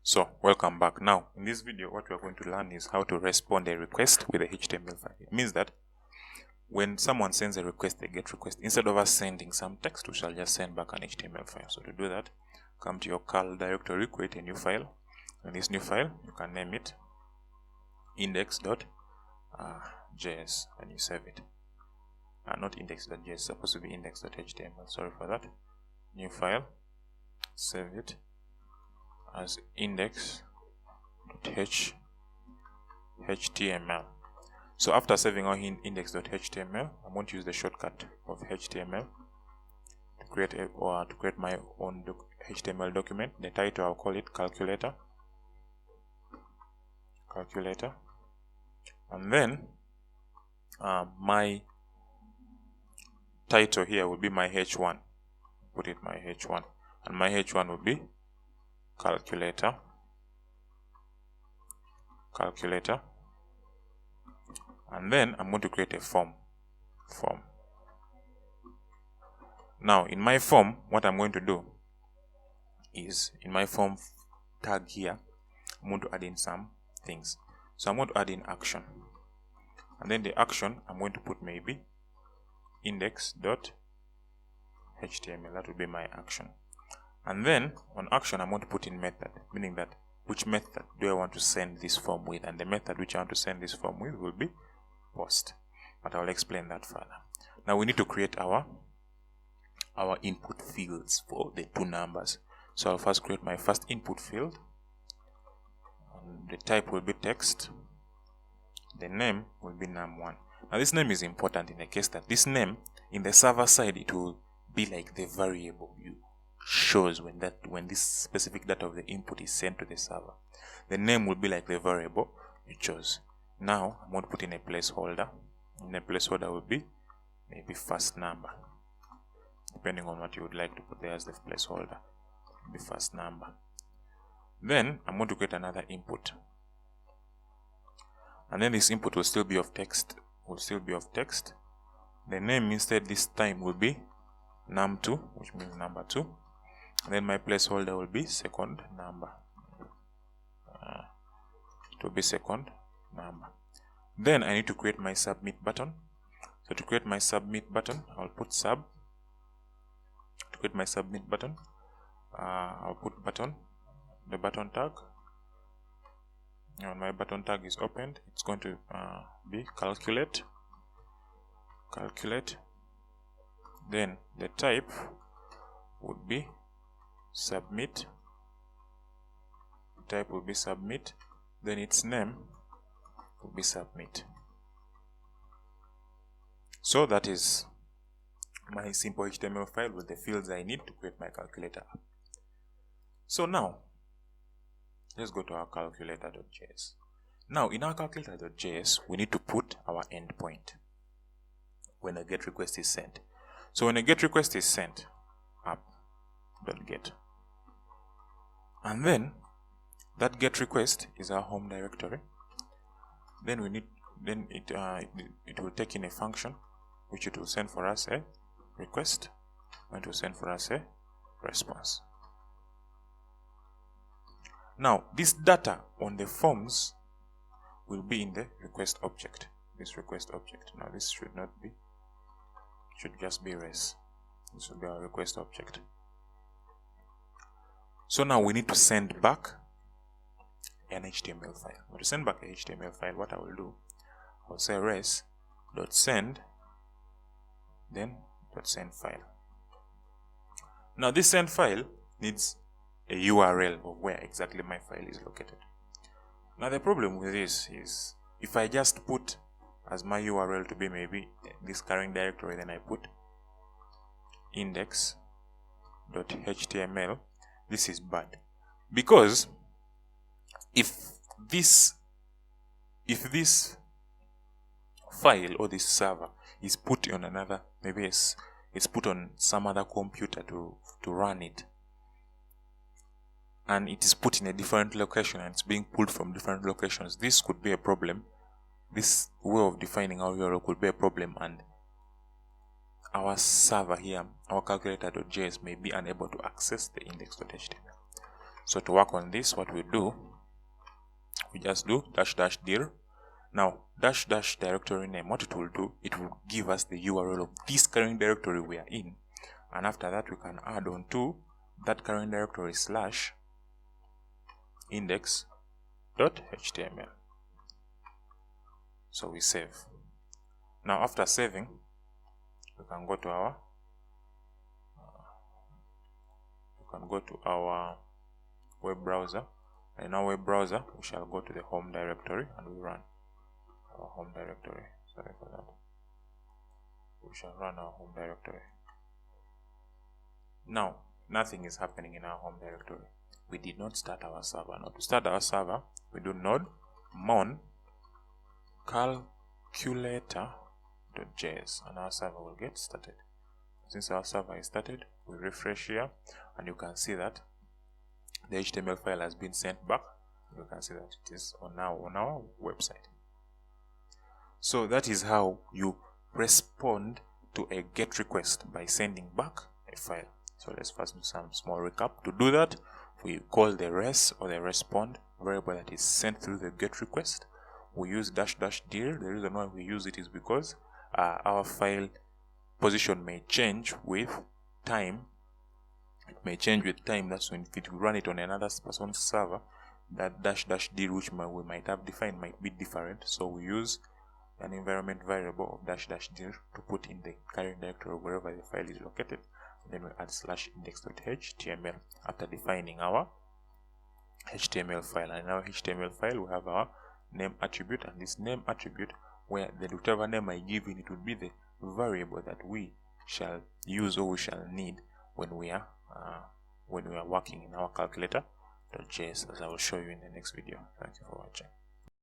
So welcome back. Now in this video what we are going to learn is how to respond a request with a HTML file. It means that when someone sends a request, a GET request, instead of us sending some text, we shall just send back an HTML file. So to do that, come to your curl directory, create a new file. And this new file, you can name it index.js and you save it. Not index.js, it's supposed to be index.html. Sorry for that. New file, save it as index.html. So after saving our index.html, I'm going to use the shortcut of HTML to create my own HTML document. The title, I'll call it calculator. And then my title here will be my h1. Put it my h1, and my h1 will be calculator. And then I'm going to create a form. Now in my form, what I'm going to do is, in my form tag here, I'm going to add in some things. So I'm going to add in action, and then the action I'm going to put maybe index.html. that will be my action. And then on action I'm going to put in method, meaning that which method do I want to send this form with, and the method which I want to send this form with will be post, but I'll explain that further. Now we need to create our input fields for the two numbers. So I'll first create my first input field, and the type will be text. The name will be num1. Now this name is important in the case that this name in the server side, it will be like the variable you shows when this specific data of the input is sent to the server. The name will be like the variable you chose. Now I'm going to put in a placeholder, and the placeholder will be maybe first number, depending on what you would like to put there as the placeholder. Be first number. Then I'm going to create another input, and then this input will still be of text. The name instead this time will be num2, which means number 2. And then my placeholder will be second number. It will be second number. Then I need to create my submit button. So to create my submit button, I'll put sub. To create my submit button, I'll put button, the button tag. When my button tag is opened, it's going to be calculate. Then the type would be submit. Type will be submit. Then its name will be submit. So that is my simple HTML file with the fields I need to create my calculator app. So now let's go to our calculator.js. Now in our calculator.js, we need to put our endpoint when a GET request is sent. So when a GET request is sent, app.get, and then that GET request is our home directory. Then it will take in a function which it will send for us a request, and it will send for us a response. Now this data on the forms will be in the request object. This request object. Now this should just be res. This will be our request object. So now we need to send back an HTML file. Now to send back a HTML file, what I will do, I'll say res.send, then .send file. Now this send file needs a URL of where exactly my file is located. Now the problem with this is, if I just put as my URL to be maybe this current directory, then I put index.html, this is bad, because if this file or this server is put on another, maybe it's put on some other computer to run it, and it is put in a different location and it's being pulled from different locations, this could be a problem. This way of defining our URL could be a problem, and our server here, our calculator.js, may be unable to access the index.html. So to work on this, what we do, we just do --dir. Now --directory name, what it will do, it will give us the URL of this current directory we are in, and after that we can add on to that current directory /index.html. So we save. Now after saving, we can go to our web browser. And in our web browser, we shall go to the home directory and we run our home directory. Sorry for that. We shall run our home directory. Now, nothing is happening in our home directory. We did not start our server. Now, to start our server, we do node mon calculator.js and our server will get started. Since our server is started, we refresh here and you can see that the HTML file has been sent back. You can see that it is on our website. So that is how you respond to a GET request, by sending back a file. So let's first do some small recap. To do that, we call the res or the respond variable that is sent through the GET request. We use --dir. The reason why we use it is because our file position may change with time. It may change with time. That's when if we run it on another person's server, that --dir which we might have defined might be different. So we use an environment variable of --dir to put in the current directory wherever the file is located. And then we add /index.html after defining our HTML file. And in our HTML file, we have our name attribute, and this name attribute, where whatever name I give in, it will be the variable that we shall use or we shall need when we are working in our calculator.js, as I will show you in the next video. Thank you for watching.